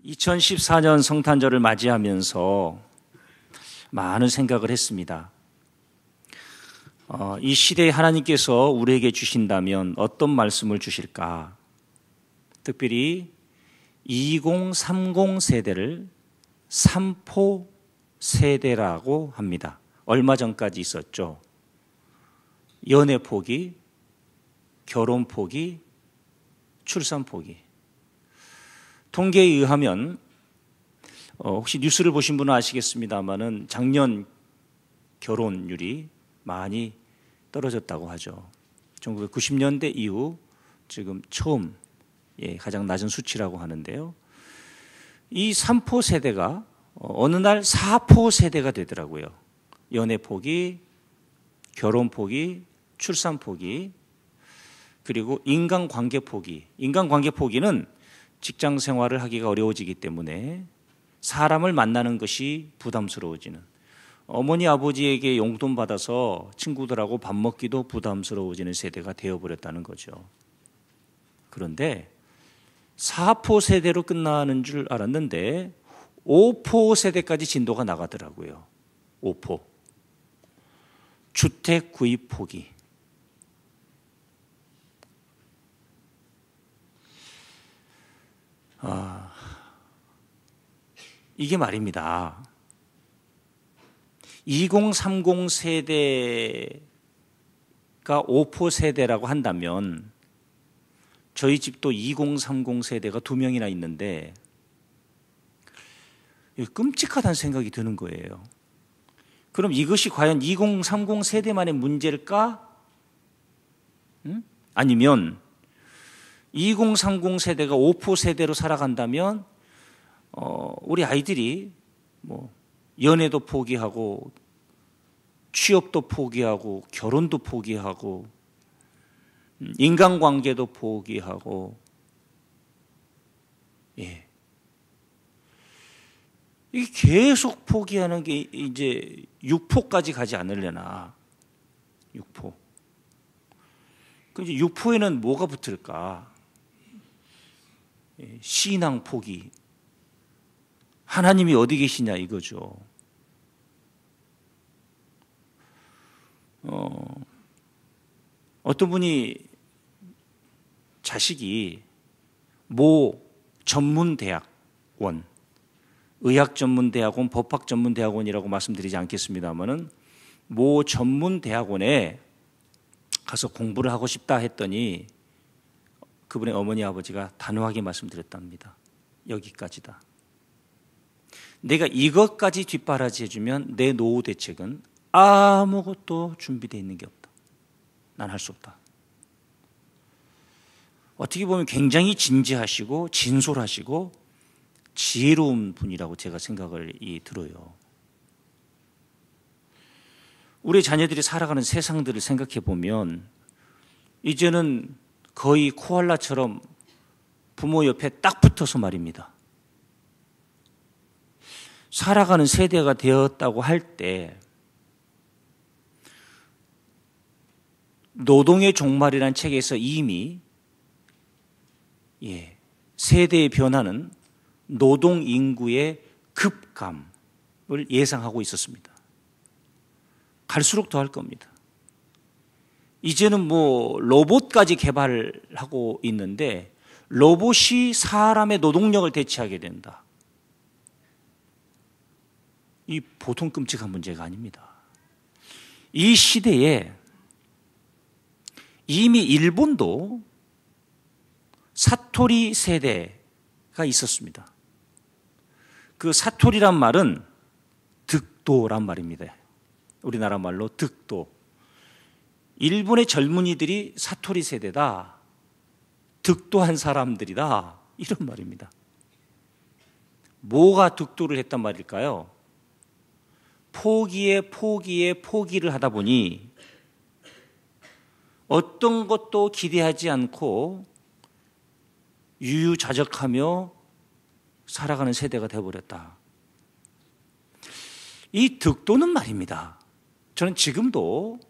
2014년 성탄절을 맞이하면서 많은 생각을 했습니다. 이 시대에 하나님께서 우리에게 주신다면 어떤 말씀을 주실까? 특별히 2030 세대를 삼포 세대라고 합니다. 얼마 전까지 있었죠. 연애 포기, 결혼 포기, 출산 포기. 통계에 의하면 혹시 뉴스를 보신 분은 아시겠습니다만은 작년 결혼율이 많이 떨어졌다고 하죠. 1990년대 이후 지금 처음 가장 낮은 수치라고 하는데요. 이 3포 세대가 어느 날 4포 세대가 되더라고요. 연애 포기, 결혼 포기, 출산 포기, 그리고 인간관계 포기. 인간관계 포기는 직장 생활을 하기가 어려워지기 때문에 사람을 만나는 것이 부담스러워지는, 어머니 아버지에게 용돈 받아서 친구들하고 밥 먹기도 부담스러워지는 세대가 되어버렸다는 거죠. 그런데 4포 세대로 끝나는 줄 알았는데 5포 세대까지 진도가 나가더라고요. 5포. 주택 구입 포기. 이게 말입니다. 2030 세대가 5포 세대라고 한다면 저희 집도 2030 세대가 2명이나 있는데 끔찍하다는 생각이 드는 거예요. 그럼 이것이 과연 2030 세대만의 문제일까? 아니면 2030 세대가 5포 세대로 살아간다면 우리 아이들이 연애도 포기하고 취업도 포기하고 결혼도 포기하고 인간관계도 포기하고 이게 계속 포기하는 게 이제 6포까지 가지 않으려나. 6포. 그럼 이제 6포에는 뭐가 붙을까? 신앙 포기. 하나님이 어디 계시냐 이거죠. 어떤 분이 자식이 모 전문대학원, 의학전문대학원, 법학전문대학원이라고 말씀드리지 않겠습니다만은 모 전문대학원에 가서 공부를 하고 싶다 했더니 그분의 어머니 아버지가 단호하게 말씀드렸답니다. 여기까지다. 내가 이것까지 뒷바라지 해주면 내 노후 대책은 아무것도 준비되어 있는 게 없다. 난 할 수 없다. 어떻게 보면 굉장히 진지하시고 진솔하시고 지혜로운 분이라고 제가 생각을 들어요. 우리 자녀들이 살아가는 세상들을 생각해 보면 이제는 거의 코알라처럼 부모 옆에 딱 붙어서 말입니다. 살아가는 세대가 되었다고 할 때 노동의 종말이라는 책에서 이미 세대의 변화는 노동 인구의 급감을 예상하고 있었습니다. 갈수록 더 할 겁니다. 이제는 로봇까지 개발하고 있는데 로봇이 사람의 노동력을 대체하게 된다. 이 보통 끔찍한 문제가 아닙니다. 이 시대에 이미 일본도 사토리 세대가 있었습니다. 그 사토리란 말은 득도란 말입니다. 우리나라 말로 득도. 일본의 젊은이들이 사토리 세대다. 득도한 사람들이다. 이런 말입니다. 뭐가 득도를 했단 말일까요? 포기에 포기를 하다 보니 어떤 것도 기대하지 않고 유유자적하며 살아가는 세대가 되어버렸다. 이 득도는 말입니다. 저는 지금도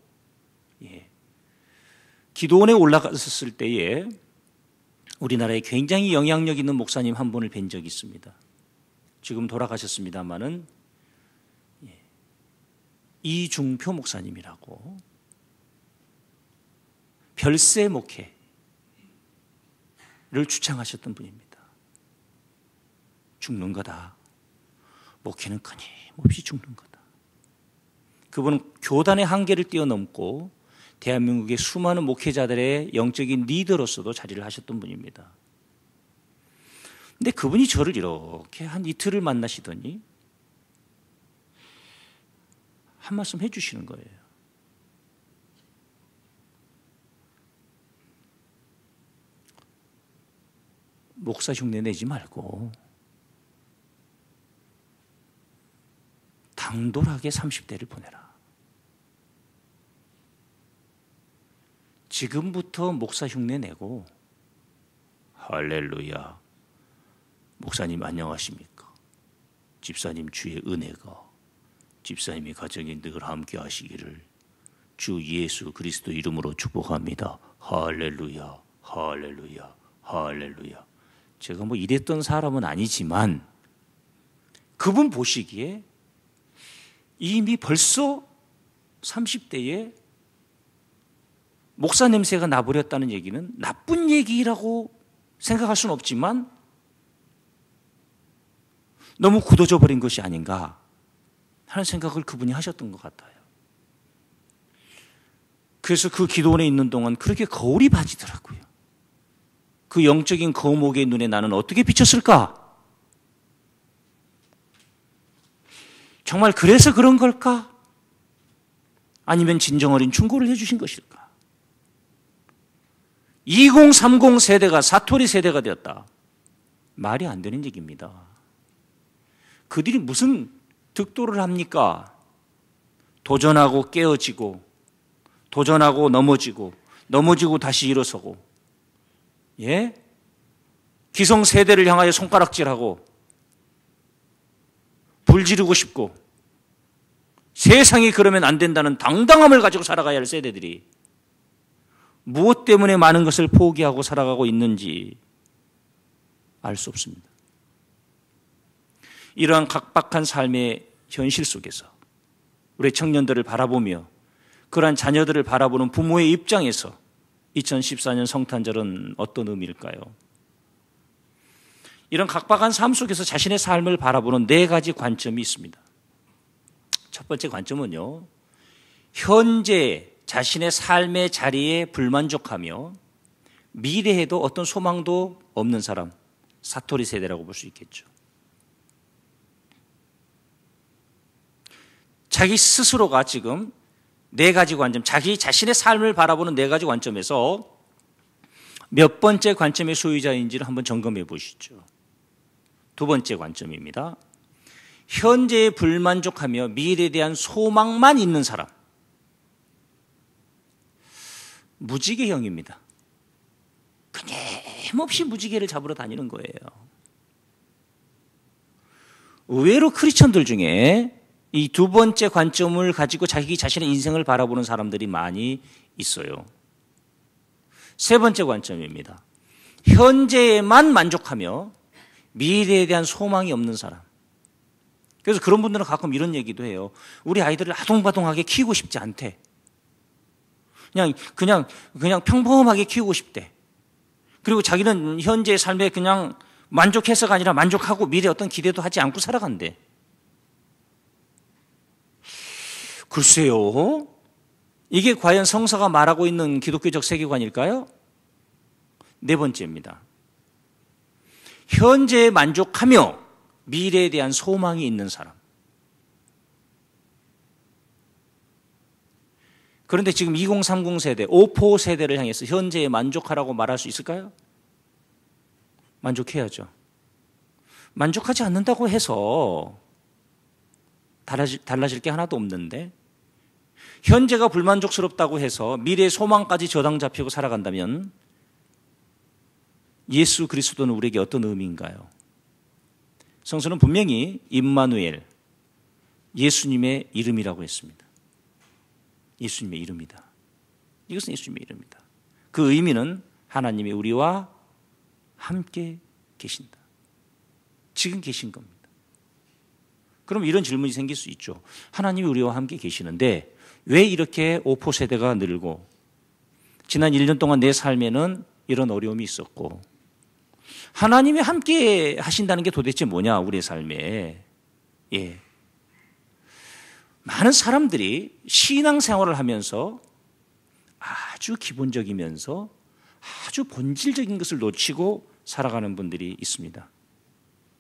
기도원에 올라갔을 때에 우리나라에 굉장히 영향력 있는 목사님 한 분을 뵌 적이 있습니다. 지금 돌아가셨습니다마는 이중표 목사님이라고 별세 목회를 주창하셨던 분입니다. 죽는 거다. 목회는 끊임없이 죽는 거다. 그분은 교단의 한계를 뛰어넘고 대한민국의 수많은 목회자들의 영적인 리더로서도 자리를 하셨던 분입니다. 근데 그분이 저를 이렇게 한 이틀을 만나시더니 한 말씀 해주시는 거예요. 목사 흉내 내지 말고 당돌하게 30대를 보내라. 지금부터 목사 흉내 내고 할렐루야, 목사님 안녕하십니까? 집사님 주의 은혜가 집사님의 가정에 늘 함께 하시기를 주 예수 그리스도 이름으로 축복합니다. 할렐루야, 할렐루야, 할렐루야. 제가 뭐 이랬던 사람은 아니지만 그분 보시기에 이미 벌써 30대에 목사 냄새가 나버렸다는 얘기는 나쁜 얘기라고 생각할 수는 없지만 너무 굳어져 버린 것이 아닌가 하는 생각을 그분이 하셨던 것 같아요. 그래서 그 기도원에 있는 동안 그렇게 거울이 바지더라고요. 그 영적인 거목의 눈에 나는 어떻게 비쳤을까? 정말 그래서 그런 걸까? 아니면 진정어린 충고를 해주신 것일까? 2030 세대가 사토리 세대가 되었다. 말이 안 되는 얘기입니다. 그들이 무슨 득도를 합니까? 도전하고 깨어지고, 도전하고 넘어지고, 넘어지고 다시 일어서고, 예? 기성세대를 향하여 손가락질하고, 불지르고 싶고, 세상이 그러면 안 된다는 당당함을 가지고 살아가야 할 세대들이 무엇 때문에 많은 것을 포기하고 살아가고 있는지 알 수 없습니다. 이러한 각박한 삶의 현실 속에서 우리 청년들을 바라보며 그러한 자녀들을 바라보는 부모의 입장에서 2014년 성탄절은 어떤 의미일까요? 이런 각박한 삶 속에서 자신의 삶을 바라보는 네 가지 관점이 있습니다. 첫 번째 관점은요, 현재 자신의 삶의 자리에 불만족하며 미래에도 어떤 소망도 없는 사람, 사토리 세대라고 볼 수 있겠죠. 자기 스스로가 지금 네 가지 관점, 자기 자신의 삶을 바라보는 네 가지 관점에서 몇 번째 관점의 소유자인지를 한번 점검해 보시죠. 두 번째 관점입니다. 현재에 불만족하며 미래에 대한 소망만 있는 사람. 무지개형입니다. 끊임없이 무지개를 잡으러 다니는 거예요. 의외로 크리스천들 중에 이 두 번째 관점을 가지고 자기 자신의 인생을 바라보는 사람들이 많이 있어요. 세 번째 관점입니다. 현재에만 만족하며 미래에 대한 소망이 없는 사람. 그래서 그런 분들은 가끔 이런 얘기도 해요. 우리 아이들을 아동바동하게 키우고 싶지 않대. 그냥 평범하게 키우고 싶대. 그리고 자기는 현재의 삶에 그냥 만족해서가 아니라 만족하고 미래에 어떤 기대도 하지 않고 살아간대. 글쎄요. 이게 과연 성서가 말하고 있는 기독교적 세계관일까요? 네 번째입니다. 현재에 만족하며 미래에 대한 소망이 있는 사람. 그런데 지금 2030 세대, 54 세대를 향해서 현재에 만족하라고 말할 수 있을까요? 만족해야죠. 만족하지 않는다고 해서 달라질 게 하나도 없는데, 현재가 불만족스럽다고 해서 미래의 소망까지 저당 잡히고 살아간다면 예수 그리스도는 우리에게 어떤 의미인가요? 성서는 분명히 임마누엘, 예수님의 이름이라고 했습니다. 예수님의 이름이다. 이것은 예수님의 이름이다. 그 의미는 하나님이 우리와 함께 계신다. 지금 계신 겁니다. 그럼 이런 질문이 생길 수 있죠. 하나님이 우리와 함께 계시는데 왜 이렇게 오포 세대가 늘고 지난 1년 동안 내 삶에는 이런 어려움이 있었고 하나님이 함께 하신다는 게 도대체 뭐냐 우리의 삶에. 예. 많은 사람들이 신앙생활을 하면서 아주 기본적이면서 아주 본질적인 것을 놓치고 살아가는 분들이 있습니다.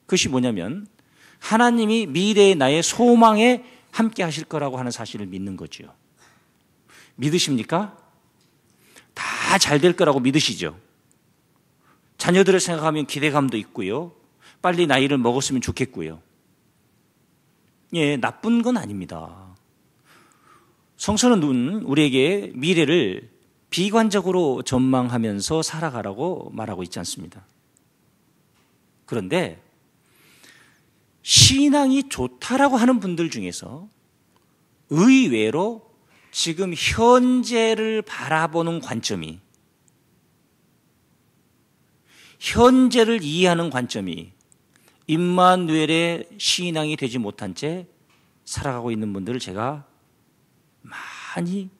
그것이 뭐냐면 하나님이 미래의 나의 소망에 함께 하실 거라고 하는 사실을 믿는 거죠. 믿으십니까? 다 잘 될 거라고 믿으시죠? 자녀들을 생각하면 기대감도 있고요. 빨리 나이를 먹었으면 좋겠고요. 예, 나쁜 건 아닙니다. 성서는 우리에게 미래를 비관적으로 전망하면서 살아가라고 말하고 있지 않습니다. 그런데 신앙이 좋다라고 하는 분들 중에서 의외로 지금 현재를 바라보는 관점이, 현재를 이해하는 관점이 임마누엘의 신앙이 되지 못한 채 살아가고 있는 분들을 제가 많이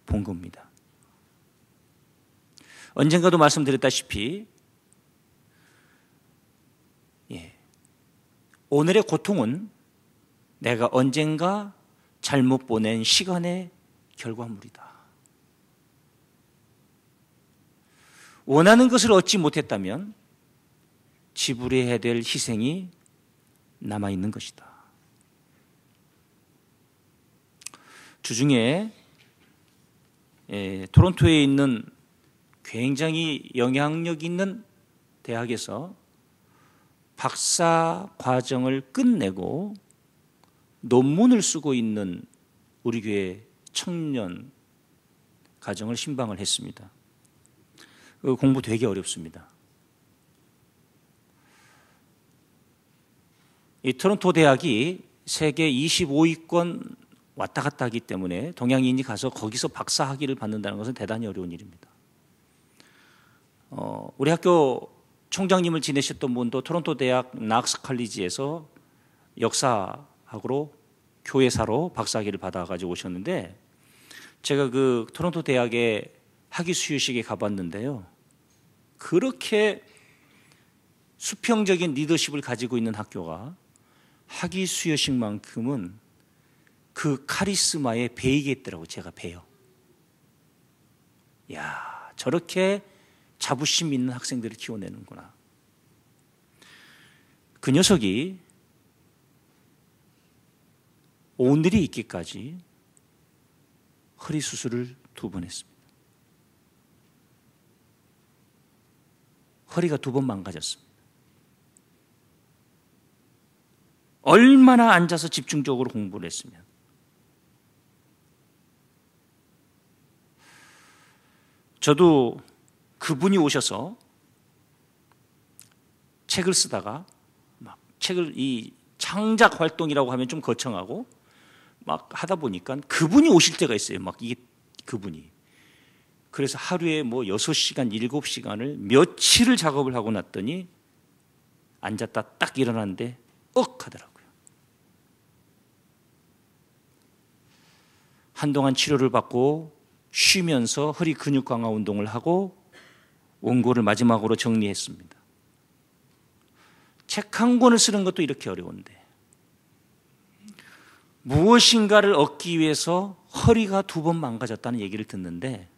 본 겁니다. 언젠가도 말씀드렸다시피 오늘의 고통은 내가 언젠가 잘못 보낸 시간의 결과물이다. 원하는 것을 얻지 못했다면 지불해야 될 희생이 남아있는 것이다. 주중에 토론토에 있는 굉장히 영향력 있는 대학에서 박사 과정을 끝내고 논문을 쓰고 있는 우리 교회 청년 가정을 신방을 했습니다. 공부 되게 어렵습니다. 이 토론토 대학이 세계 25위권 왔다 갔다 하기 때문에 동양인이 가서 거기서 박사 학위를 받는다는 것은 대단히 어려운 일입니다. 우리 학교 총장님을 지내셨던 분도 토론토 대학 낙스 칼리지에서 역사학으로 교회사로 박사학위를 받아가지고 오셨는데 제가 그 토론토 대학의 학위 수여식에 가봤는데요. 그렇게 수평적인 리더십을 가지고 있는 학교가 학위 수여식만큼은 그 카리스마에 배이겠더라고요. 제가 배요. 야, 저렇게 자부심 있는 학생들을 키워내는구나. 그 녀석이 오늘이 있기까지 허리 수술을 2번 했습니다. 허리가 2번 망가졌습니다. 얼마나 앉아서 집중적으로 공부를 했으면. 저도 그분이 오셔서 책을 쓰다가 막 책을 이 창작 활동이라고 하면 좀 거창하고 막 하다 보니까 그분이 오실 때가 있어요. 막 이게 그분이. 그래서 하루에 뭐 6시간, 7시간을 며칠을 작업을 하고 났더니 앉았다 딱 일어났는데 하더라고요. 한동안 치료를 받고 쉬면서 허리 근육 강화 운동을 하고 원고를 마지막으로 정리했습니다. 책 한 권을 쓰는 것도 이렇게 어려운데 무엇인가를 얻기 위해서 허리가 2번 망가졌다는 얘기를 듣는데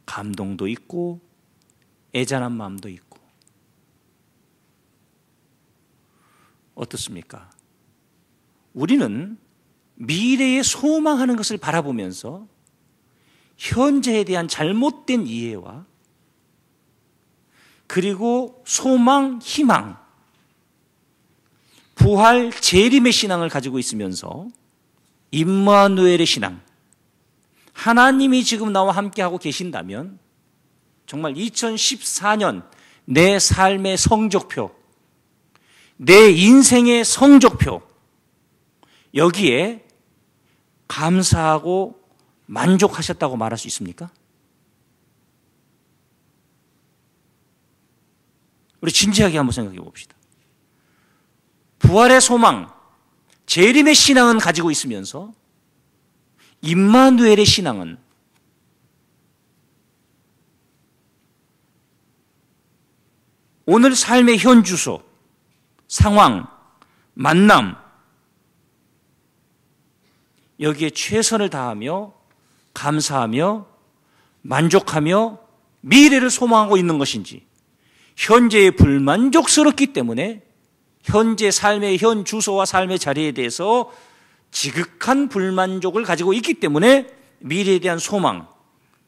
감동도 있고 애잔한 마음도 있고 어떻습니까? 우리는 미래에 소망하는 것을 바라보면서 현재에 대한 잘못된 이해와 그리고 소망, 희망, 부활, 재림의 신앙을 가지고 있으면서 임마누엘의 신앙, 하나님이 지금 나와 함께하고 계신다면 정말 2014년 내 삶의 성적표, 내 인생의 성적표, 여기에 감사하고 만족하셨다고 말할 수 있습니까? 우리 진지하게 한번 생각해 봅시다. 부활의 소망, 재림의 신앙은 가지고 있으면서 임마누엘의 신앙은 오늘 삶의 현 주소, 상황, 만남, 여기에 최선을 다하며 감사하며 만족하며 미래를 소망하고 있는 것인지, 현재에 불만족스럽기 때문에 현재 삶의 현 주소와 삶의 자리에 대해서 지극한 불만족을 가지고 있기 때문에 미래에 대한 소망,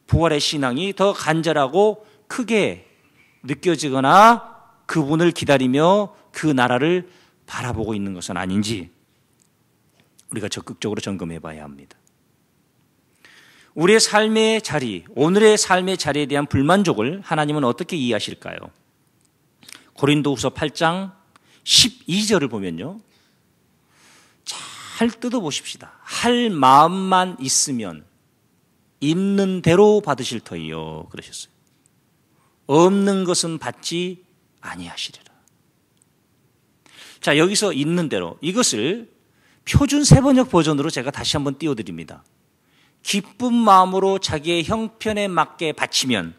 부활의 신앙이 더 간절하고 크게 느껴지거나 그분을 기다리며 그 나라를 바라보고 있는 것은 아닌지 우리가 적극적으로 점검해 봐야 합니다. 우리의 삶의 자리, 오늘의 삶의 자리에 대한 불만족을 하나님은 어떻게 이해하실까요? 고린도후서 8장 12절을 보면요, 잘 뜯어보십시다. 할 마음만 있으면 있는 대로 받으실 터이요 그러셨어요. 없는 것은 받지 아니하시리라. 자, 여기서 있는 대로, 이것을 표준 세번역 버전으로 제가 다시 한번 띄워드립니다. 기쁜 마음으로 자기의 형편에 맞게 바치면,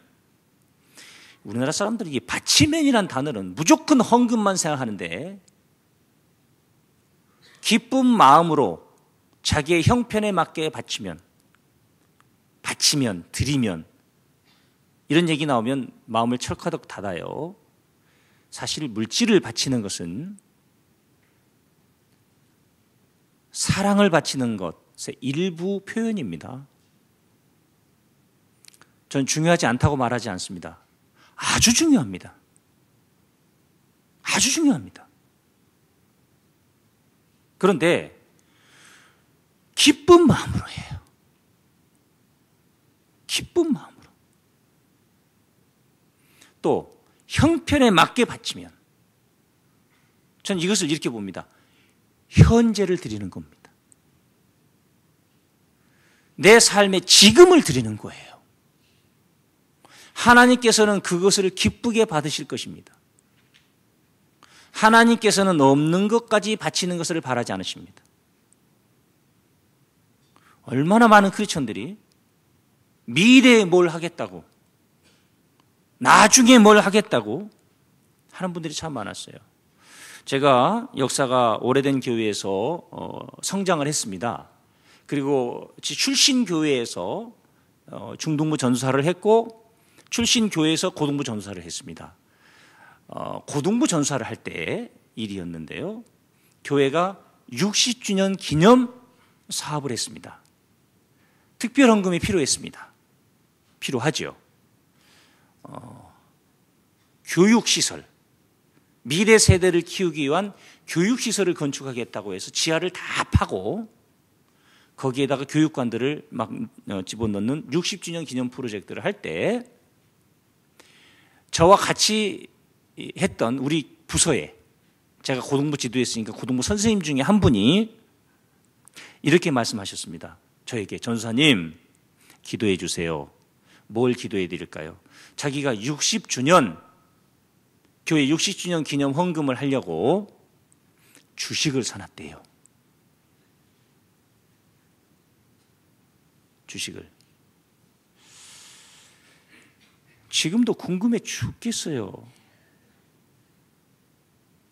우리나라 사람들이 이 바치면이란 단어는 무조건 헌금만 생각하는데, 기쁜 마음으로 자기의 형편에 맞게 바치면, 드리면, 이런 얘기 나오면 마음을 철커덕 닫아요. 사실 물질을 바치는 것은 사랑을 바치는 것의 일부 표현입니다. 전 중요하지 않다고 말하지 않습니다. 아주 중요합니다. 아주 중요합니다. 그런데 기쁜 마음으로 해요. 기쁜 마음으로. 또 형편에 맞게 바치면, 전 이것을 이렇게 봅니다. 현재를 드리는 겁니다. 내 삶의 지금을 드리는 거예요. 하나님께서는 그것을 기쁘게 받으실 것입니다. 하나님께서는 없는 것까지 바치는 것을 바라지 않으십니다. 얼마나 많은 크리스천들이 미래에 뭘 하겠다고, 나중에 뭘 하겠다고 하는 분들이 참 많았어요. 제가 역사가 오래된 교회에서 성장을 했습니다. 그리고 출신 교회에서 중등부 전수사를 했고, 출신 교회에서 고등부 전수사를 했습니다. 고등부 전수사를 할 때 일이었는데요, 교회가 60주년 기념 사업을 했습니다. 특별헌금이 필요했습니다. 필요하죠. 교육시설, 미래 세대를 키우기 위한 교육시설을 건축하겠다고 해서 지하를 다 파고 거기에다가 교육관들을 막 집어넣는 60주년 기념 프로젝트를 할 때, 저와 같이 했던 우리 부서에, 제가 고등부 지도했으니까 고등부 선생님 중에 한 분이 이렇게 말씀하셨습니다. 저에게, 전사님 기도해 주세요. 뭘 기도해 드릴까요? 자기가 60주년, 교회 60주년 기념 헌금을 하려고 주식을 사놨대요. 주식을. 지금도 궁금해 죽겠어요.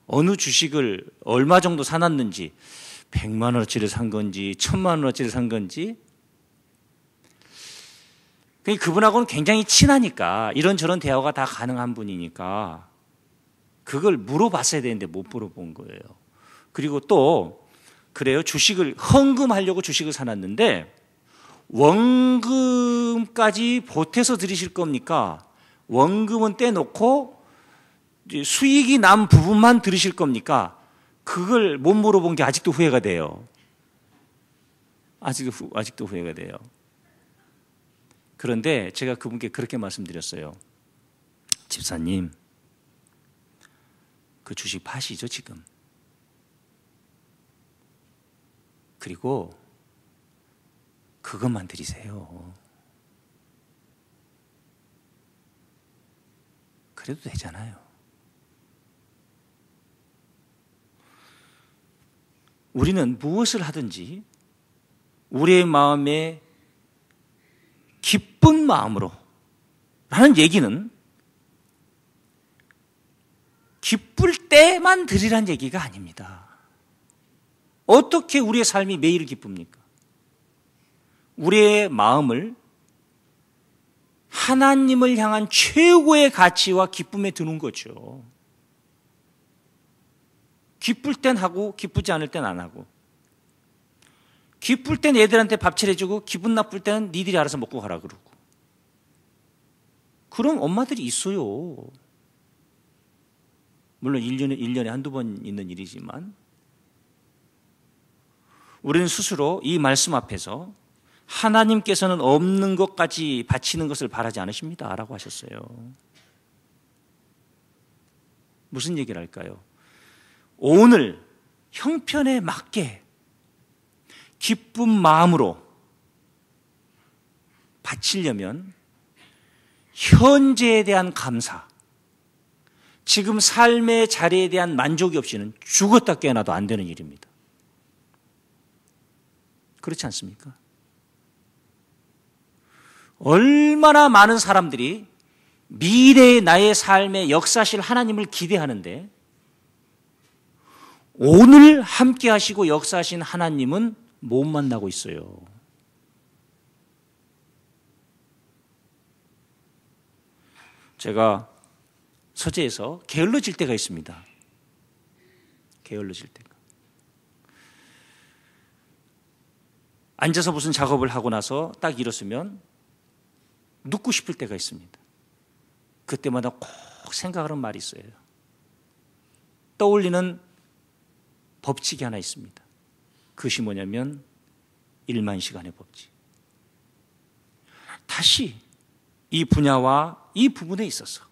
어느 주식을 얼마 정도 사놨는지, 100만 원어치를 산 건지 1000만 원어치를 산 건지. 그분하고는 굉장히 친하니까, 이런저런 대화가 다 가능한 분이니까 그걸 물어봤어야 되는데 못 물어본 거예요. 그리고 또 그래요, 주식을 헌금하려고 주식을 사놨는데 원금까지 보태서 드리실 겁니까? 원금은 떼놓고 수익이 난 부분만 들으실 겁니까? 그걸 못 물어본 게 아직도 후회가 돼요. 아직도 후회가 돼요. 그런데 제가 그분께 그렇게 말씀드렸어요. 집사님, 그 주식 파시죠 지금? 그리고 그것만 드리세요. 그래도 되잖아요. 우리는 무엇을 하든지 우리의 마음에 기쁜 마음으로 라는 얘기는 기쁠 때만 드리란 얘기가 아닙니다. 어떻게 우리의 삶이 매일 기쁩니까? 우리의 마음을 하나님을 향한 최고의 가치와 기쁨에 두는 거죠. 기쁠 땐 하고 기쁘지 않을 땐 안 하고, 기쁠 땐 애들한테 밥 차려주고 기분 나쁠 때는 니들이 알아서 먹고 가라 그러고. 그런 엄마들이 있어요. 물론 1년에 한두 번 있는 일이지만 우리는 스스로 이 말씀 앞에서 하나님께서는 없는 것까지 바치는 것을 바라지 않으십니다 라고 하셨어요. 무슨 얘기를 할까요? 오늘 형편에 맞게 기쁜 마음으로 바치려면 현재에 대한 감사, 지금 삶의 자리에 대한 만족이 없이는 죽었다 깨어나도 안 되는 일입니다. 그렇지 않습니까? 얼마나 많은 사람들이 미래의 나의 삶에 역사하실 하나님을 기대하는데 오늘 함께 하시고 역사하신 하나님은 못 만나고 있어요. 제가 서재에서 게을러질 때가 있습니다. 게을러질 때가. 앉아서 무슨 작업을 하고 나서 딱 일었으면 눕고 싶을 때가 있습니다. 그때마다 꼭 생각하는 말이 있어요. 떠올리는 법칙이 하나 있습니다. 그것이 뭐냐면 1만 시간의 법칙. 다시 이 분야와 이 부분에 있어서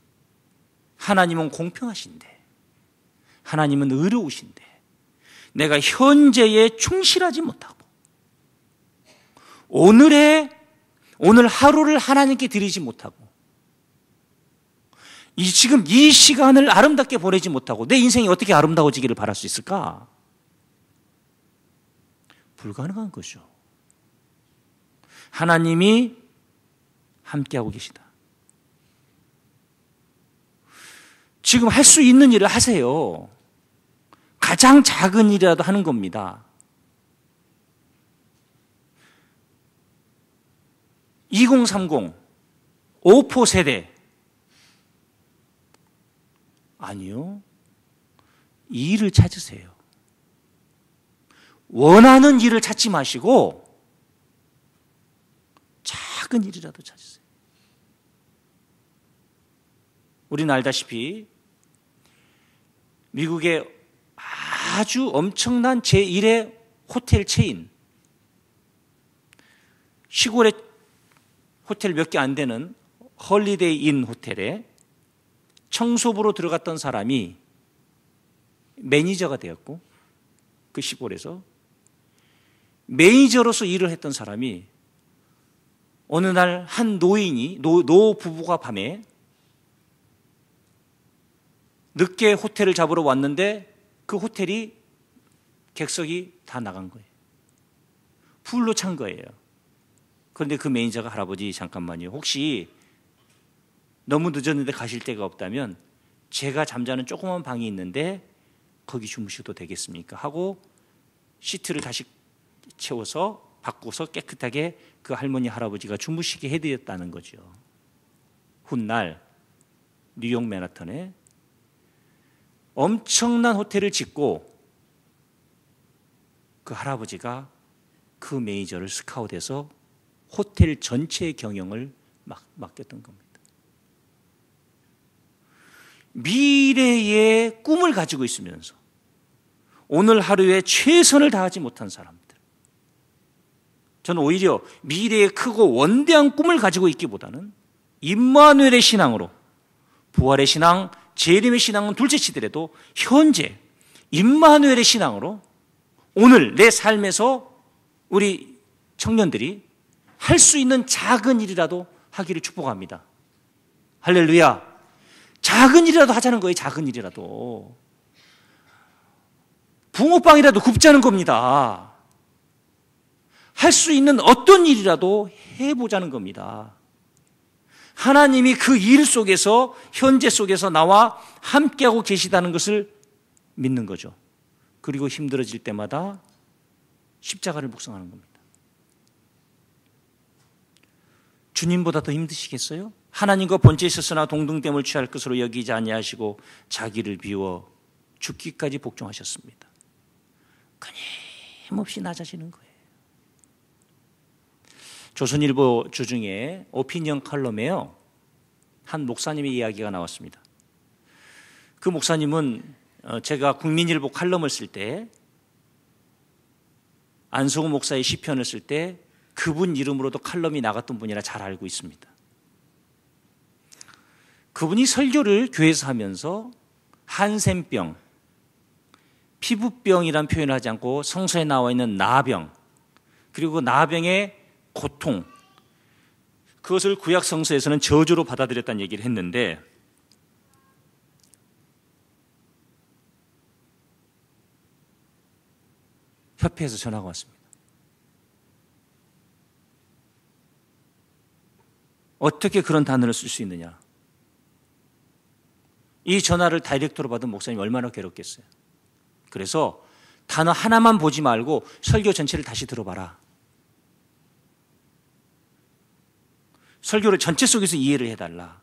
하나님은 공평하신데, 하나님은 의로우신데, 내가 현재에 충실하지 못하고 오늘 하루를 하나님께 드리지 못하고 지금 이 시간을 아름답게 보내지 못하고 내 인생이 어떻게 아름다워지기를 바랄 수 있을까? 불가능한 거죠. 하나님이 함께하고 계시다. 지금 할 수 있는 일을 하세요. 가장 작은 일이라도 하는 겁니다. 2030, 5포 세대. 아니요. 이 일을 찾으세요. 원하는 일을 찾지 마시고 작은 일이라도 찾으세요. 우리는 알다시피 미국의 아주 엄청난 제1의 호텔 체인, 시골의 호텔 몇 개 안 되는 홀리데이 인 호텔에 청소부로 들어갔던 사람이 매니저가 되었고, 그 시골에서 매니저로서 일을 했던 사람이 어느 날 한 노 부부가 밤에 늦게 호텔을 잡으러 왔는데 그 호텔이 객석이 다 나간 거예요. 풀로 찬 거예요. 그런데 그 매니저가 할아버지 잠깐만요. 혹시 너무 늦었는데 가실 데가 없다면 제가 잠자는 조그만 방이 있는데 거기 주무셔도 되겠습니까? 하고 시트를 다시 채워서 바꾸서 깨끗하게 그 할머니 할아버지가 주무시게 해드렸다는 거죠. 훗날 뉴욕 맨하탄에 엄청난 호텔을 짓고 그 할아버지가 그 매니저를 스카웃해서 호텔 전체의 경영을 맡겼던 겁니다. 미래의 꿈을 가지고 있으면서 오늘 하루에 최선을 다하지 못한 사람들, 저는 오히려 미래의 크고 원대한 꿈을 가지고 있기보다는 임마누엘의 신앙으로, 부활의 신앙, 재림의 신앙은 둘째 치더라도 현재 임마누엘의 신앙으로 오늘 내 삶에서 우리 청년들이 할 수 있는 작은 일이라도 하기를 축복합니다. 할렐루야. 작은 일이라도 하자는 거예요. 작은 일이라도. 붕어빵이라도 굽자는 겁니다. 할 수 있는 어떤 일이라도 해보자는 겁니다. 하나님이 그 일 속에서, 현재 속에서 나와 함께하고 계시다는 것을 믿는 거죠. 그리고 힘들어질 때마다 십자가를 묵상하는 겁니다. 주님보다 더 힘드시겠어요? 하나님과 번제 있었으나 동등됨을 취할 것으로 여기지 아니하시고 자기를 비워 죽기까지 복종하셨습니다. 끊임없이 낮아지는 거예요. 조선일보 주중에 오피니언 칼럼에요, 한 목사님의 이야기가 나왔습니다. 그 목사님은 제가 국민일보 칼럼을 쓸 때, 안성호 목사의 시편을 쓸 때 그분 이름으로도 칼럼이 나갔던 분이라 잘 알고 있습니다. 그분이 설교를 교회에서 하면서 한센병, 피부병이란 표현을 하지 않고 성서에 나와 있는 나병, 그리고 나병의 고통, 그것을 구약 성서에서는 저주로 받아들였다는 얘기를 했는데, 협회에서 전화가 왔습니다. 어떻게 그런 단어를 쓸 수 있느냐. 이 전화를 다이렉트로 받은 목사님이 얼마나 괴롭겠어요. 그래서 단어 하나만 보지 말고 설교 전체를 다시 들어봐라. 설교를 전체 속에서 이해를 해달라.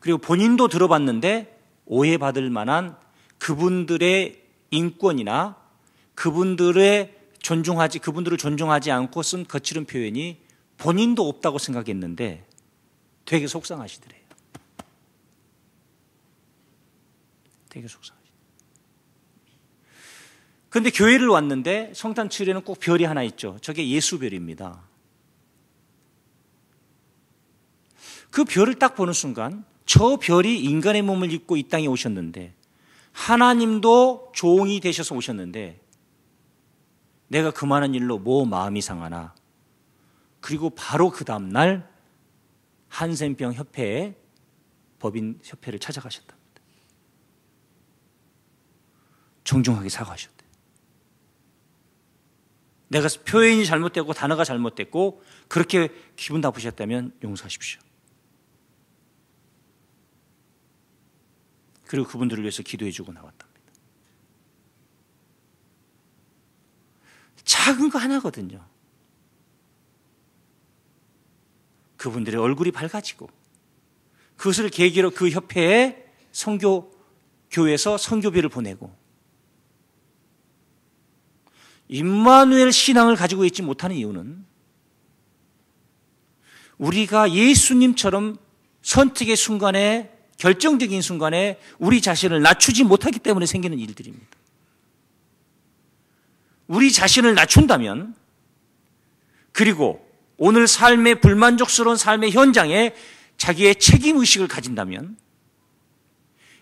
그리고 본인도 들어봤는데 오해받을 만한 그분들의 인권이나 그분들을 존중하지 않고 쓴 거칠은 표현이 본인도 없다고 생각했는데 되게 속상하시더래요. 되게 속상하시더래요. 그런데 교회를 왔는데 성탄절에는 꼭 별이 하나 있죠. 저게 예수별입니다. 그 별을 딱 보는 순간 저 별이 인간의 몸을 입고 이 땅에 오셨는데, 하나님도 종이 되셔서 오셨는데 내가 그만한 일로 뭐 마음이 상하나. 그리고 바로 그 다음 날 한센병 협회에 법인 협회를 찾아가셨답니다. 정중하게 사과하셨대요. 내가 표현이 잘못되고 단어가 잘못됐고 그렇게 기분 나쁘셨다면 용서하십시오. 그리고 그분들을 위해서 기도해주고 나왔답니다. 작은 거 하나거든요. 그분들의 얼굴이 밝아지고 그것을 계기로 그 협회에 교회에서 선교비를 보내고, 임마누엘 신앙을 가지고 있지 못하는 이유는 우리가 예수님처럼 선택의 순간에, 결정적인 순간에 우리 자신을 낮추지 못하기 때문에 생기는 일들입니다. 우리 자신을 낮춘다면, 그리고 오늘 삶의 불만족스러운 삶의 현장에 자기의 책임의식을 가진다면,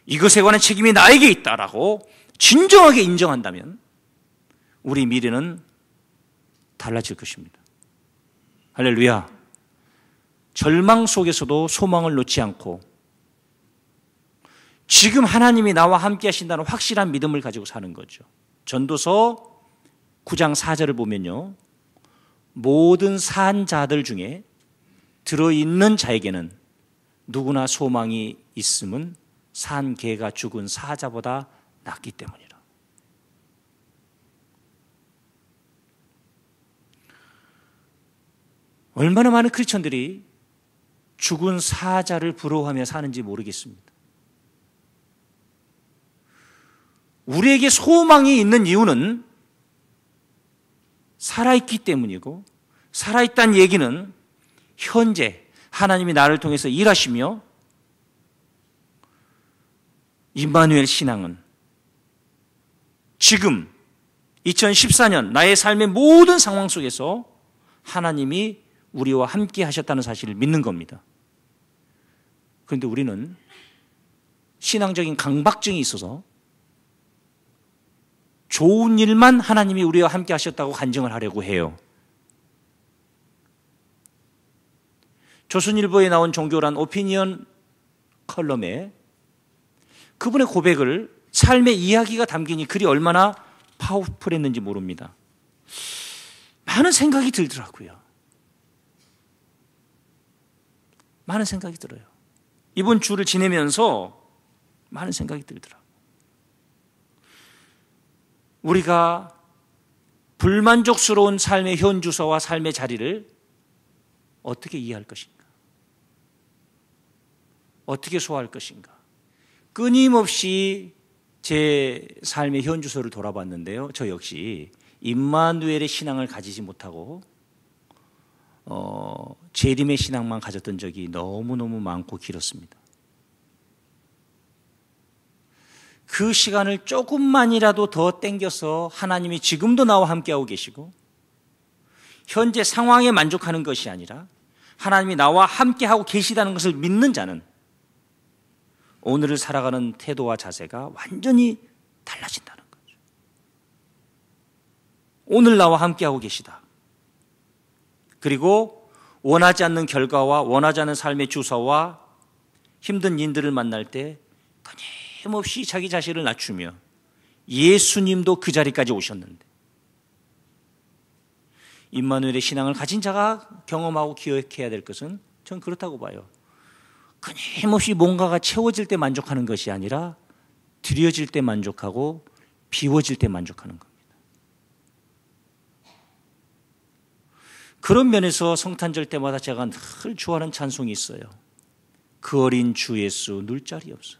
이것에 관한 책임이 나에게 있다라고 진정하게 인정한다면 우리 미래는 달라질 것입니다. 할렐루야. 절망 속에서도 소망을 놓지 않고 지금 하나님이 나와 함께 하신다는 확실한 믿음을 가지고 사는 거죠. 전도서 9장 4절을 보면요, 모든 산 자들 중에 들어있는 자에게는 누구나 소망이 있음은 산 개가 죽은 사자보다 낫기 때문이라. 얼마나 많은 크리스천들이 죽은 사자를 부러워하며 사는지 모르겠습니다. 우리에게 소망이 있는 이유는 살아있기 때문이고, 살아있다는 얘기는 현재 하나님이 나를 통해서 일하시며, 임마누엘 신앙은 지금 2014년 나의 삶의 모든 상황 속에서 하나님이 우리와 함께 하셨다는 사실을 믿는 겁니다. 그런데 우리는 신앙적인 강박증이 있어서 좋은 일만 하나님이 우리와 함께 하셨다고 간증을 하려고 해요. 조선일보에 나온 종교란 오피니언 컬럼에 그분의 고백을, 삶의 이야기가 담긴 이 글이 얼마나 파워풀했는지 모릅니다. 많은 생각이 들더라고요. 많은 생각이 들어요. 이번 주를 지내면서 많은 생각이 들더라고요. 우리가 불만족스러운 삶의 현주소와 삶의 자리를 어떻게 이해할 것인가? 어떻게 소화할 것인가? 끊임없이 제 삶의 현주소를 돌아봤는데요. 저 역시 임마누엘의 신앙을 가지지 못하고 재림의 신앙만 가졌던 적이 너무너무 많고 길었습니다. 그 시간을 조금만이라도 더 땡겨서 하나님이 지금도 나와 함께하고 계시고 현재 상황에 만족하는 것이 아니라 하나님이 나와 함께하고 계시다는 것을 믿는 자는 오늘을 살아가는 태도와 자세가 완전히 달라진다는 거죠. 오늘 나와 함께하고 계시다. 그리고 원하지 않는 결과와 원하지 않는 삶의 주소와 힘든 인들을 만날 때 끊임없이 자기 자신을 낮추며 예수님도 그 자리까지 오셨는데 임마누엘의 신앙을 가진 자가 경험하고 기억해야 될 것은 전 그렇다고 봐요. 끊임없이 뭔가가 채워질 때 만족하는 것이 아니라 드려질 때 만족하고 비워질 때 만족하는 겁니다. 그런 면에서 성탄절 때마다 제가 늘 좋아하는 찬송이 있어요. 그 어린 주 예수 누울 자리 없어.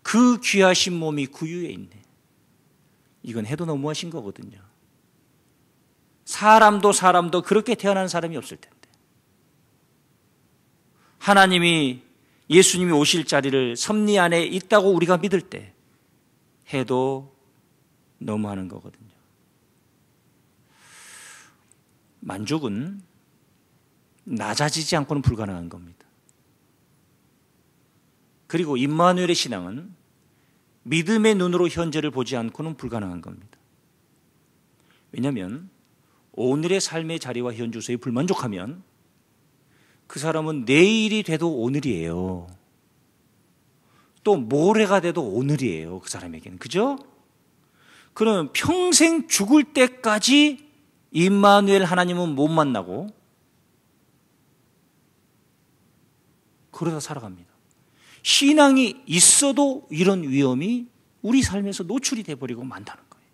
그 귀하신 몸이 구유에 있네. 이건 해도 너무하신 거거든요. 사람도 그렇게 태어난 사람이 없을 텐데. 하나님이 예수님이 오실 자리를 섭리 안에 있다고 우리가 믿을 때 해도 너무하는 거거든요. 만족은 낮아지지 않고는 불가능한 겁니다. 그리고 임마누엘의 신앙은 믿음의 눈으로 현재를 보지 않고는 불가능한 겁니다. 왜냐하면 오늘의 삶의 자리와 현주소에 불만족하면 그 사람은 내일이 돼도 오늘이에요. 또 모레가 돼도 오늘이에요. 그 사람에게는. 그죠? 그는 평생 죽을 때까지 임마누엘 하나님은 못 만나고 그러다 살아갑니다. 신앙이 있어도 이런 위험이 우리 삶에서 노출이 돼버리고 만다는 거예요.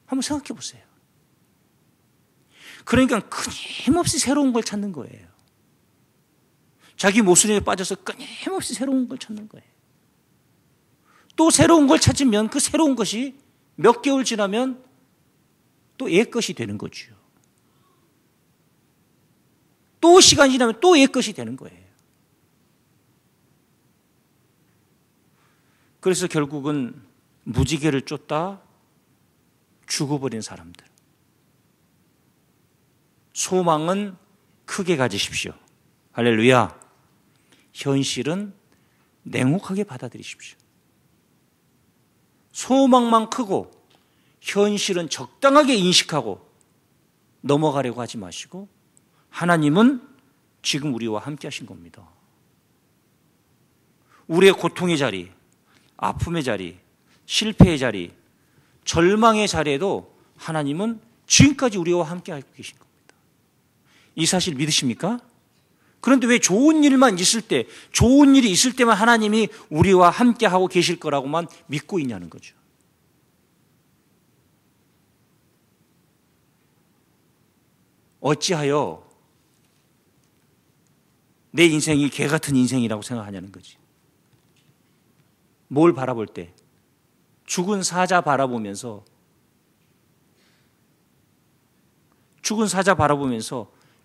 한번 생각해 보세요. 그러니까 끊임없이 새로운 걸 찾는 거예요. 자기 모순에 빠져서 끊임없이 새로운 걸 찾는 거예요. 또 새로운 걸 찾으면 그 새로운 것이 몇 개월 지나면 또 옛 것이 되는 거죠. 또 시간이 지나면 또 옛 것이 되는 거예요. 그래서 결국은 무지개를 쫓다 죽어버린 사람들. 소망은 크게 가지십시오. 할렐루야. 현실은 냉혹하게 받아들이십시오. 소망만 크고 현실은 적당하게 인식하고 넘어가려고 하지 마시고 하나님은 지금 우리와 함께 하신 겁니다. 우리의 고통의 자리, 아픔의 자리, 실패의 자리, 절망의 자리에도 하나님은 지금까지 우리와 함께 하고 계신 겁니다. 이 사실 믿으십니까? 그런데 왜 좋은 일만 있을 때, 좋은 일이 있을 때만 하나님이 우리와 함께 하고 계실 거라고만 믿고 있냐는 거죠. 어찌하여 내 인생이 개 같은 인생이라고 생각하냐는 거지. 뭘 바라볼 때? 죽은 사자 바라보면서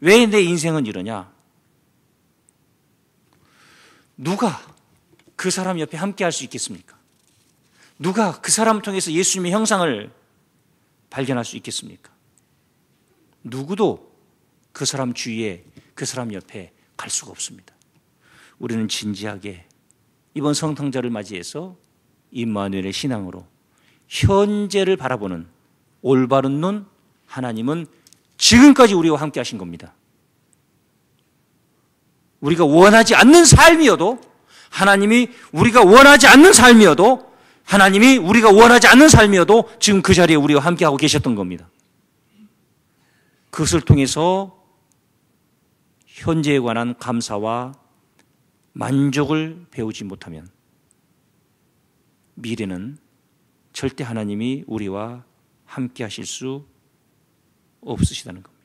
왜 내 인생은 이러냐? 누가 그 사람 옆에 함께 할 수 있겠습니까? 누가 그 사람을 통해서 예수님의 형상을 발견할 수 있겠습니까? 누구도 그 사람 주위에, 그 사람 옆에 갈 수가 없습니다. 우리는 진지하게 이번 성탄절을 맞이해서 임마누엘의 신앙으로 현재를 바라보는 올바른 눈, 하나님은 지금까지 우리와 함께 하신 겁니다. 우리가 원하지 않는 삶이어도 하나님이 우리가 원하지 않는 삶이어도, 하나님이 우리가 원하지 않는 삶이어도 지금 그 자리에 우리와 함께하고 계셨던 겁니다. 그것을 통해서 현재에 관한 감사와 만족을 배우지 못하면 미래는 절대 하나님이 우리와 함께 하실 수 없으시다는 겁니다.